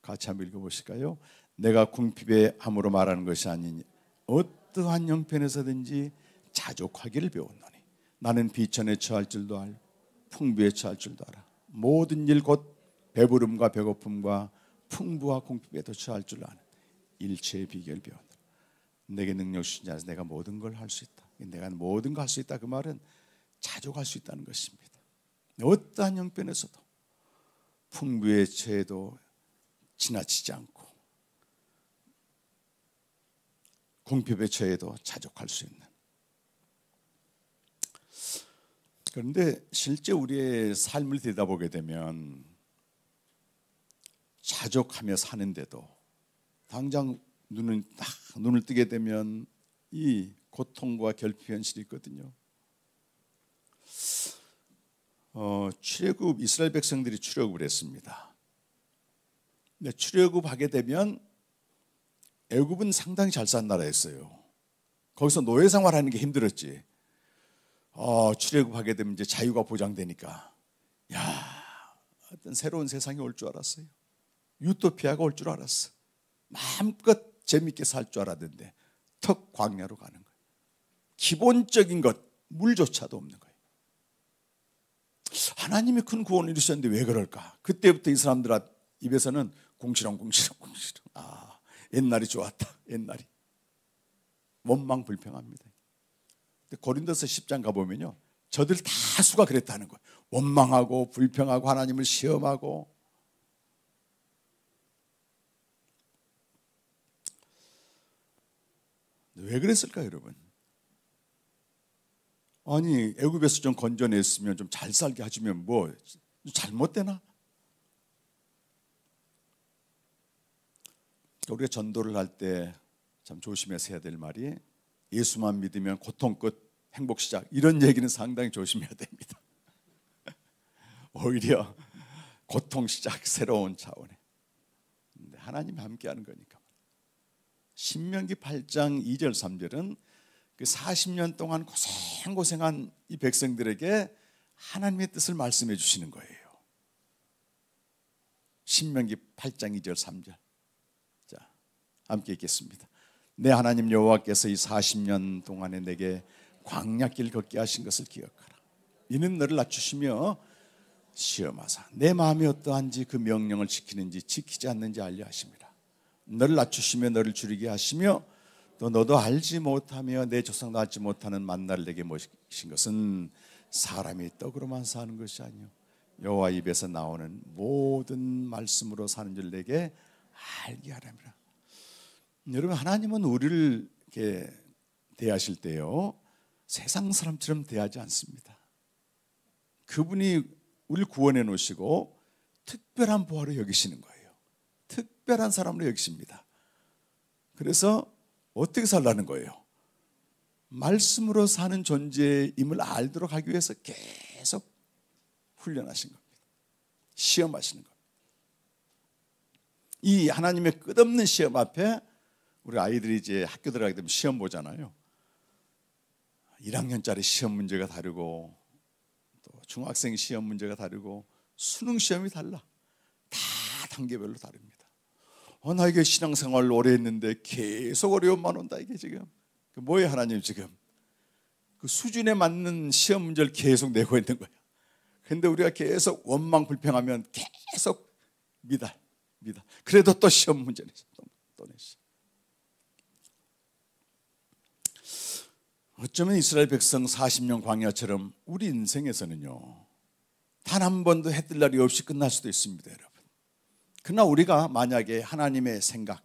같이 한번 읽어보실까요? 내가 궁핍의 함으로 말하는 것이 아니니 어떠한 형편에서든지 자족하기를 배웠노니 나는 비천에 처할 줄도 알고 풍부에 처할 줄도 알아. 모든 일 곧 배부름과 배고픔과 풍부와 궁핍에도 처할 줄 아는 일체의 비결을 배웠노라. 내게 능력 주신 자에서 내가 모든 걸 할 수 있다. 내가 모든 걸 할 수 있다 그 말은 자족할 수 있다는 것입니다. 어떠한 형편에서도 풍부의 처해도 지나치지 않고 궁핍의 처해도 자족할 수 있는. 그런데 실제 우리의 삶을 들여다보게 되면 자족하며 사는데도 당장 눈을 뜨게 되면 이 고통과 결핍 현실이 있거든요. 출애굽 이스라엘 백성들이 출애굽을 했습니다. 근데 출애굽하게 되면 애굽은 상당히 잘 산 나라였어요. 거기서 노예 생활하는 게 힘들었지. 출애굽하게 되면 이제 자유가 보장되니까 어떤 새로운 세상이 올 줄 알았어요. 유토피아가 올 줄 알았어. 마음껏 재밌게 살 줄 알았는데 턱 광야로 가는 거예요. 기본적인 것 물조차도 없는 거예요. 하나님이 큰 구원을 이루셨는데 왜 그럴까? 그때부터 이 사람들 입에서는 궁시렁궁시렁. 옛날이 좋았다. 옛날이. 원망 불평합니다. 근데 고린도서 10장 가보면요, 저들 다수가 그랬다는 거예요. 원망하고 불평하고 하나님을 시험하고. 왜 그랬을까요, 여러분? 아니, 애굽에서 좀 건져냈으면 좀 잘 살게 해주면 뭐 잘못되나? 우리가 전도를 할 때 참 조심해서 해야 될 말이, 예수만 믿으면 고통 끝, 행복 시작, 이런 얘기는 상당히 조심해야 됩니다. 오히려 고통 시작, 새로운 차원에. 근데 하나님이 함께하는 거니까. 신명기 8장 2절 3절은 그 40년 동안 고생고생한 이 백성들에게 하나님의 뜻을 말씀해 주시는 거예요. 신명기 8장 2절 3절. 자, 함께 읽겠습니다. 내 하나님 여호와께서 이 40년 동안에 내게 광야길 걷게 하신 것을 기억하라. 이는 너를 낮추시며 시험하사 내 마음이 어떠한지 그 명령을 지키는지 지키지 않는지 알려 하심이라. 너를 낮추시며 너를 줄이게 하시며 또 너도 알지 못하며 내 조상도 알지 못하는 만나를 내게 모신 것은 사람이 떡으로만 사는 것이 아니요 여호와 입에서 나오는 모든 말씀으로 사는 줄 내게 알게 하라니라. 여러분, 하나님은 우리를 이렇게 대하실 때요, 세상 사람처럼 대하지 않습니다. 그분이 우리를 구원해 놓으시고 특별한 보화로 여기시는 거예요. 특별한 사람으로 여기십니다. 그래서 어떻게 살라는 거예요? 말씀으로 사는 존재임을 알도록 하기 위해서 계속 훈련하신 겁니다. 시험하시는 겁니다. 이 하나님의 끝없는 시험 앞에 우리 아이들이 이제 학교 들어가게 되면 시험 보잖아요. 1학년짜리 시험 문제가 다르고 또 중학생 시험 문제가 다르고 수능 시험이 달라. 다 단계별로 다릅니다. 나 이게 신앙생활 오래 했는데 계속 어려움만 온다. 이게 지금 뭐예요? 하나님 지금 그 수준에 맞는 시험 문제를 계속 내고 있는 거예요. 그런데 우리가 계속 원망 불평하면 계속 미달. 그래도 또 시험 문제 내죠. 또 내죠. 어쩌면 이스라엘 백성 40년 광야처럼 우리 인생에서는요, 단 한 번도 해뜰 날이 없이 끝날 수도 있습니다, 여러분. 그러나 우리가 만약에 하나님의 생각,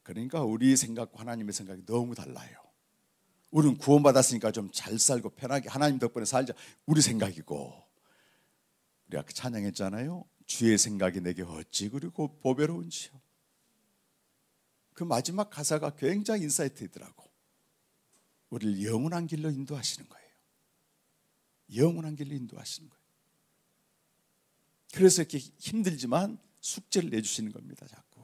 그러니까 우리 생각과 하나님의 생각이 너무 달라요. 우리는 구원받았으니까 좀 잘 살고 편하게 하나님 덕분에 살자, 우리 생각이고, 우리 아까 찬양했잖아요. 주의 생각이 내게 어찌 그리고 보배로운지요. 그 마지막 가사가 굉장히 인사이트이더라고. 우리를 영원한 길로 인도하시는 거예요. 영원한 길로 인도하시는 거예요. 그래서 이렇게 힘들지만 숙제를 내주시는 겁니다. 자꾸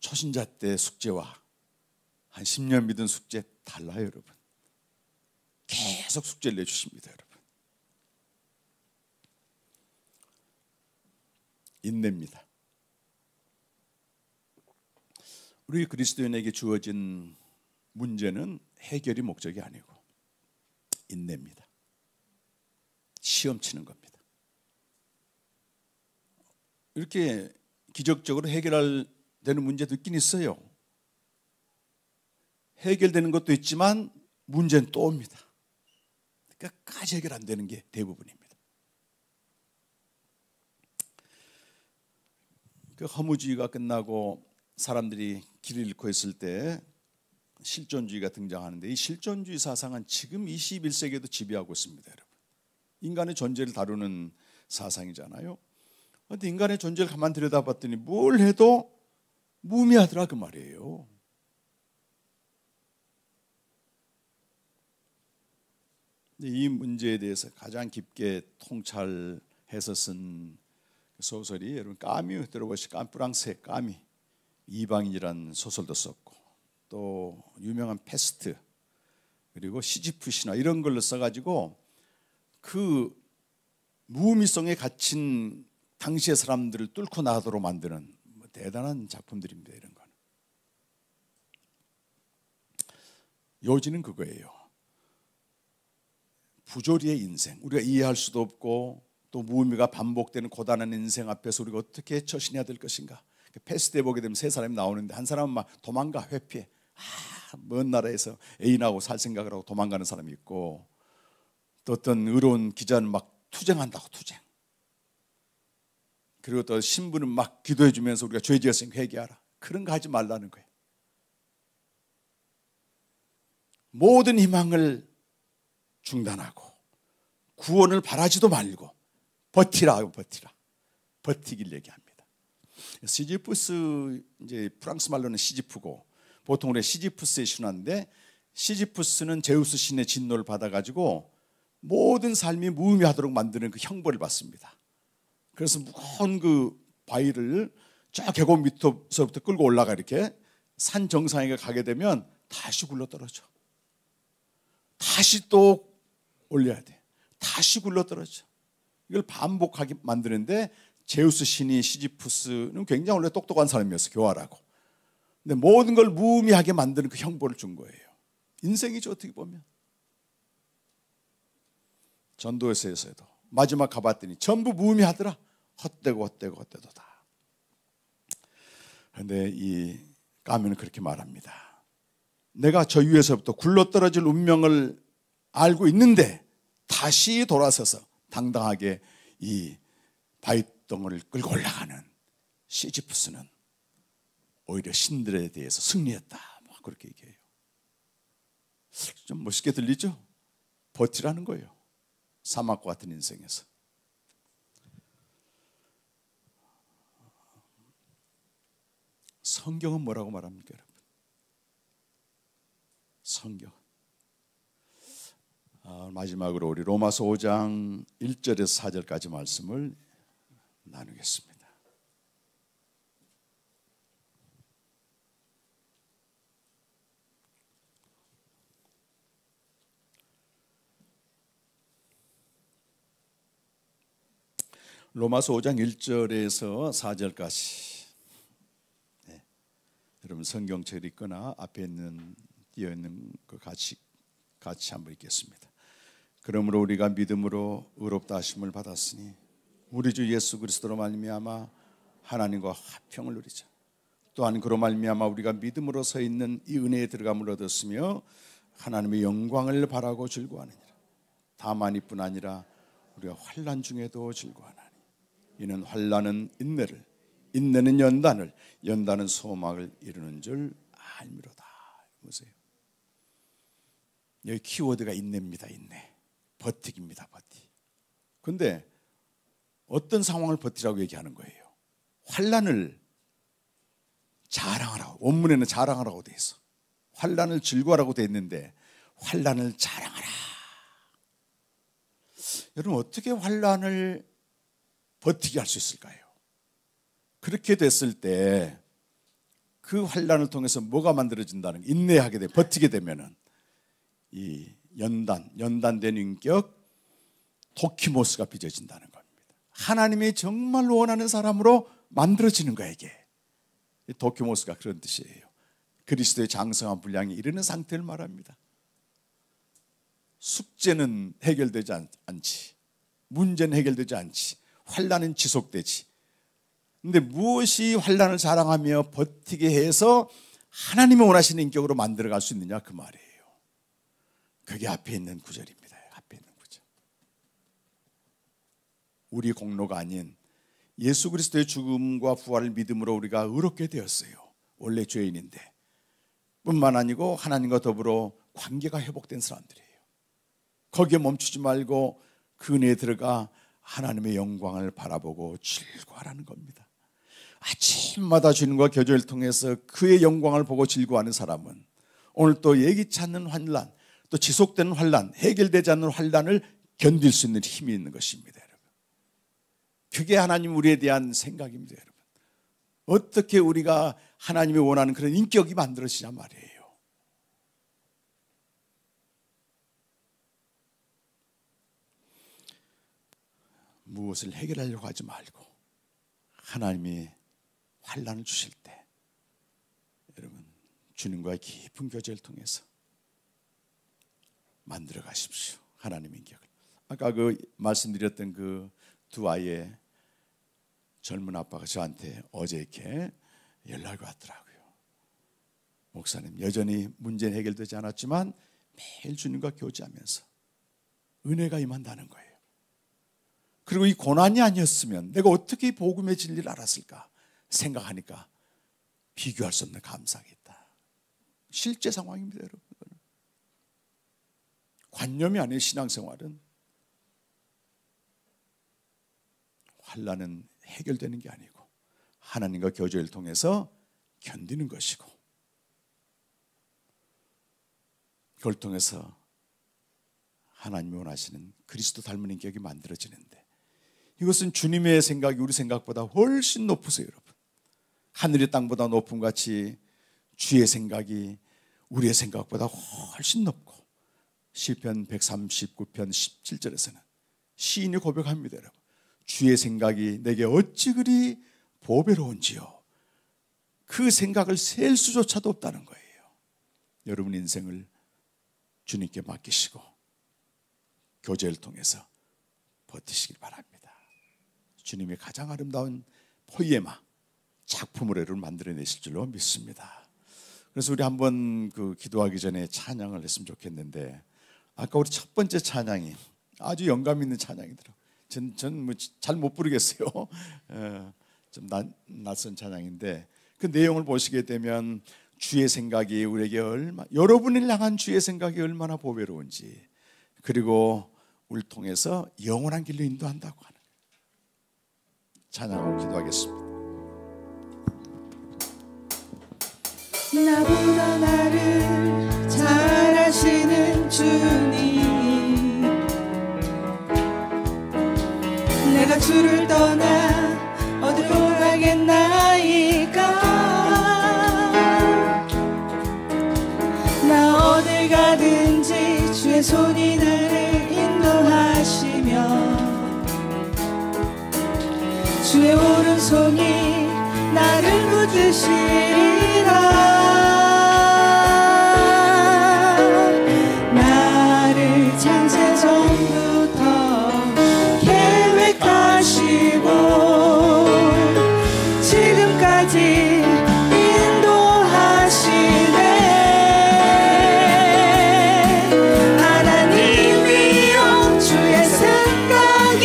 초신자 때 숙제와 한 10년 믿은 숙제 달라요, 여러분. 계속 숙제를 내주십니다, 여러분. 인내입니다. 우리 그리스도인에게 주어진 문제는 해결이 목적이 아니고 인내입니다. 시험 치는 겁니다. 이렇게 기적적으로 해결할 되는 문제도 있긴 있어요. 해결되는 것도 있지만 문제는 또 옵니다. 끝까지 해결 안 되는 게 대부분입니다. 그 허무주의가 끝나고 사람들이 길을 잃고 있을 때 실존주의가 등장하는데, 이 실존주의 사상은 지금 21세기에도 지배하고 있습니다, 여러분. 인간의 존재를 다루는 사상이잖아요. 그런데 인간의 존재를 가만 들여다봤더니 뭘 해도 무의미하더라 그 말이에요. 이 문제에 대해서 가장 깊게 통찰해서 쓴 소설이 여러분 까뮤 들어보시, 깜프랑스의 까미, 이방인이라는 소설도 썼고, 또 유명한 페스트, 그리고 시지프 신화 이런 걸로 써가지고 그 무의미성에 갇힌 당시의 사람들을 뚫고 나가도록 만드는 대단한 작품들입니다. 이런 건 요지는 그거예요. 부조리의 인생, 우리가 이해할 수도 없고 또 무의미가 반복되는 고단한 인생 앞에서 우리가 어떻게 처신해야 될 것인가. 패스트에 보게 되면 세 사람이 나오는데 한 사람은 막 도망가, 회피해. 먼 나라에서 애인하고 살 생각을 하고 도망가는 사람이 있고, 또 어떤 의로운 기자는 막 투쟁한다고, 투쟁. 그리고 또 신부는 막 기도해 주면서 우리가 죄 지었으니까 회개하라. 그런 거 하지 말라는 거예요. 모든 희망을 중단하고 구원을 바라지도 말고 버티라 하고 버티길 얘기합니다. 시지푸스, 이제 프랑스 말로는 시지프고 보통 우리 시지푸스의 신화인데, 시지푸스는 제우스 신의 진노를 받아가지고 모든 삶이 무의미하도록 만드는 그 형벌을 받습니다. 그래서 무거운 그 바위를 저 계곡 밑에서부터 끌고 올라가 이렇게 산 정상에 가게 되면 다시 굴러 떨어져. 다시 또 올려야 돼. 다시 굴러 떨어져. 이걸 반복하게 만드는데, 제우스 신이 시지푸스는 굉장히 원래 똑똑한 사람이었어, 교활하고. 근데 모든 걸 무의미하게 만드는 그 형벌을 준 거예요. 인생이죠, 어떻게 보면. 전도서에서도 마지막 가봤더니 전부 무의미하더라. 헛되도다. 그런데 이 까면은 그렇게 말합니다. 내가 저 위에서부터 굴러떨어질 운명을 알고 있는데 다시 돌아서서 당당하게 이 바위덩어리를 끌고 올라가는 시지푸스는 오히려 신들에 대해서 승리했다. 뭐 그렇게 얘기해요. 좀 멋있게 들리죠? 버티라는 거예요. 사막과 같은 인생에서. 성경은 뭐라고 말합니까, 여러분? 성경. 마지막으로 우리 로마서 5장 1절에서 4절까지 말씀을 나누겠습니다. 로마서 5장 1절에서 4절까지. 여러분 성경책 있거나 앞에 있는 띄어 있는 거 같이 한번 읽겠습니다. 그러므로 우리가 믿음으로 의롭다 하심을 받았으니 우리 주 예수 그리스도로 말미암아 하나님과 화평을 누리자. 또한 그로 말미암아 우리가 믿음으로 서 있는 이 은혜에 들어감을 얻었으며 하나님의 영광을 바라고 즐거워하느니라. 다만 이뿐 아니라 우리가 환난 중에도 즐거워하나니 이는 환난은 인내를, 인내는 연단을, 연단은 소망을 이루는 줄 알미로다. 보세요. 여기 키워드가 인내입니다. 인내. 버티기입니다. 버티. 그런데 어떤 상황을 버티라고 얘기하는 거예요? 환난을 자랑하라고. 원문에는 자랑하라고 돼 있어. 환난을 즐거워하라고 돼 있는데 환난을 자랑하라. 여러분 어떻게 환난을 버티게 할 수 있을까요? 그렇게 됐을 때 그 환난을 통해서 뭐가 만들어진다는, 인내하게 돼, 버티게 되면은 이 연단된 인격 도키모스가 빚어진다는 겁니다. 하나님이 정말 원하는 사람으로 만들어지는 거예요. 이게 도키모스가 그런 뜻이에요. 그리스도의 장성한 분량에 이르는 상태를 말합니다. 숙제는 해결되지 않지, 문제는 해결되지 않지, 환난은 지속되지. 근데 무엇이 환난을 자랑하며 버티게 해서 하나님이 원하시는 인격으로 만들어갈 수 있느냐, 그 말이에요. 그게 앞에 있는 구절입니다. 앞에 있는 구절. 우리 공로가 아닌 예수 그리스도의 죽음과 부활을 믿음으로 우리가 의롭게 되었어요. 원래 죄인인데. 뿐만 아니고 하나님과 더불어 관계가 회복된 사람들이에요. 거기에 멈추지 말고 그 은혜에 들어가 하나님의 영광을 바라보고 즐거워하라는 겁니다. 아침마다 주님과 교제를 통해서 그의 영광을 보고 즐거워하는 사람은 오늘 또 예기치 않는 환난, 또 지속되는 환난, 해결되지 않는 환난을 견딜 수 있는 힘이 있는 것입니다, 여러분. 그게 하나님 우리에 대한 생각입니다, 여러분. 어떻게 우리가 하나님이 원하는 그런 인격이 만들어지냐 말이에요. 무엇을 해결하려고 하지 말고 하나님이 환난을 주실 때 여러분 주님과의 깊은 교제를 통해서 만들어 가십시오. 하나님의 인격을. 아까 그 말씀드렸던 그 두 아이의 젊은 아빠가 저한테 어제 이렇게 연락이 왔더라고요. 목사님, 여전히 문제는 해결되지 않았지만 매일 주님과 교제하면서 은혜가 임한다는 거예요. 그리고 이 고난이 아니었으면 내가 어떻게 이 복음의 진리를 알았을까 생각하니까 비교할 수 없는 감사가 있다. 실제 상황입니다, 여러분. 관념이 아닌 신앙생활은 환난은 해결되는 게 아니고 하나님과 교제를 통해서 견디는 것이고, 그걸 통해서 하나님이 원하시는 그리스도 닮은 인격이 만들어지는데, 이것은 주님의 생각이 우리 생각보다 훨씬 높으세요, 여러분. 하늘이 땅보다 높음 같이 주의 생각이 우리의 생각보다 훨씬 높고, 시편 139편 17절에서는 시인이 고백합니다, 여러분. 주의 생각이 내게 어찌 그리 보배로운지요. 그 생각을 셀 수조차도 없다는 거예요. 여러분 인생을 주님께 맡기시고 교제를 통해서 버티시길 바랍니다. 주님의 가장 아름다운 포이에마 작품으로 여러분 만들어내실 줄로 믿습니다. 그래서 우리 한번 기도하기 전에 찬양을 했으면 좋겠는데, 아까 우리 첫 번째 찬양이 아주 영감 있는 찬양이더라고요. 전 잘 못 부르겠어요. 좀 낯선 찬양인데 그 내용을 보시게 되면 주의 생각이 우리에게 여러분을 향한 주의 생각이 얼마나 보배로운지, 그리고 우리를 통해서 영원한 길로 인도한다고 하는 찬양하고 기도하겠습니다. 나보다 나를 잘 아시는 주님, 내가 주를 떠나 어디로 가겠나이까. 나 어딜 가든지 주의 손이 나를 인도하시며 주의 오른손이 나를 붙드시리라. 나를 창세전부터 계획하시고 지금까지 인도하시네. 하나님이여, 주의 생각이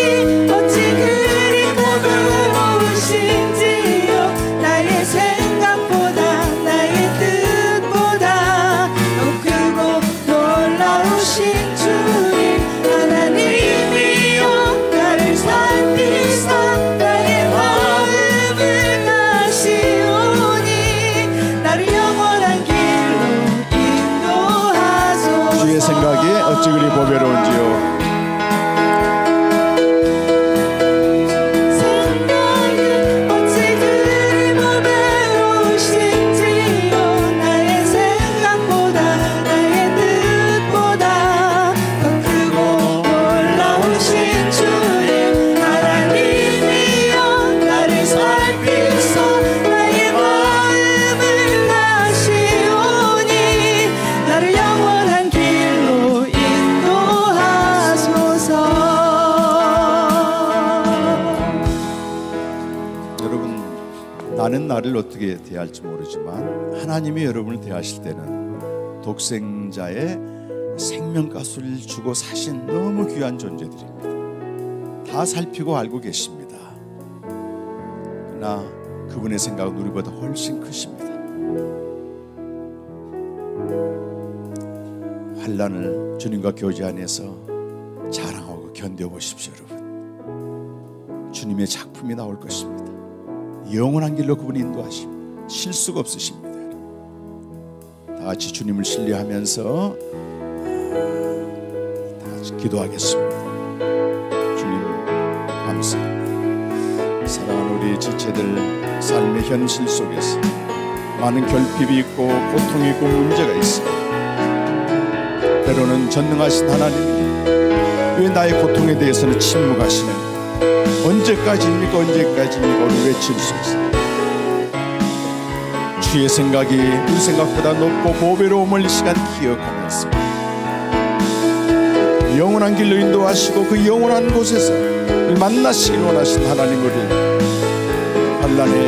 어찌 그리 보배로우신지요. 나의 생각보다 나의 뜻보다 더 크고 놀라우신 주님, 하나님이여, 나를 살피사 나의 마음을 아시오니 나를 영원한 길로 인도하소서. 주의 생각이 어찌 그리 보배로운지요. 나는 나를 어떻게 대할지 모르지만 하나님이 여러분을 대하실 때는 독생자의 생명가스를 주고 사신 너무 귀한 존재들입니다. 다 살피고 알고 계십니다. 그러나 그분의 생각은 우리보다 훨씬 크십니다. 환난을 주님과 교제 안에서 자랑하고 견뎌보십시오, 여러분. 주님의 작품이 나올 것입니다. 영원한 길로 그분이 인도하십니다. 실수가 없으십니다. 다 같이 주님을 신뢰하면서 다 같이 기도하겠습니다. 주님 감사합니다. 사랑하는 우리 지체들 삶의 현실 속에서 많은 결핍이 있고 고통이 있고 문제가 있습니다. 때로는 전능하신 하나님이 왜 나의 고통에 대해서는 침묵하시는가? 언제까지입니까? 우리 외칠 수 있어요. 주의 생각이 우리 생각보다 높고 보배로움을 이 시간 기억하면서 영원한 길로 인도하시고 그 영원한 곳에서 만나시길 원하신 하나님, 우리 환난의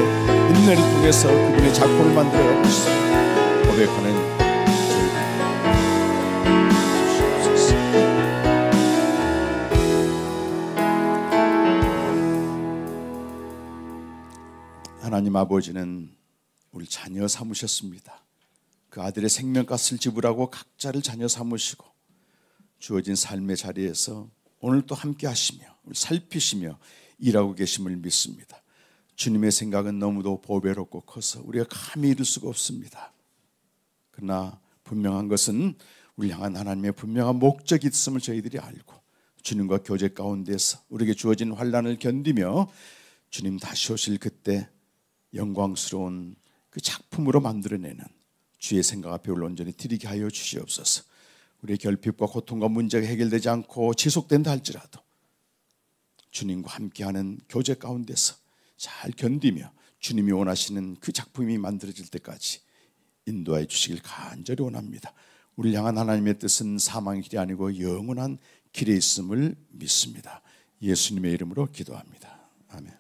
인내를 통해서 그분의 작품을 만들어가고 있습니다. 고백하는 하나님 아버지는 우리 자녀 삼으셨습니다. 그 아들의 생명값을 지불하고 각자를 자녀 삼으시고 주어진 삶의 자리에서 오늘 또 함께 하시며 살피시며 일하고 계심을 믿습니다. 주님의 생각은 너무도 보배롭고 커서 우리가 감히 이룰 수가 없습니다. 그러나 분명한 것은 우리 향한 하나님의 분명한 목적이 있음을 저희들이 알고 주님과 교제 가운데서 우리에게 주어진 환난을 견디며 주님 다시 오실 그때 영광스러운 그 작품으로 만들어내는 주의 생각 앞에 온전히 드리게 하여 주시옵소서. 우리의 결핍과 고통과 문제가 해결되지 않고 지속된다 할지라도 주님과 함께하는 교제 가운데서 잘 견디며 주님이 원하시는 그 작품이 만들어질 때까지 인도하여 주시길 간절히 원합니다. 우리를 향한 하나님의 뜻은 사망의 길이 아니고 영원한 길에 있음을 믿습니다. 예수님의 이름으로 기도합니다. 아멘.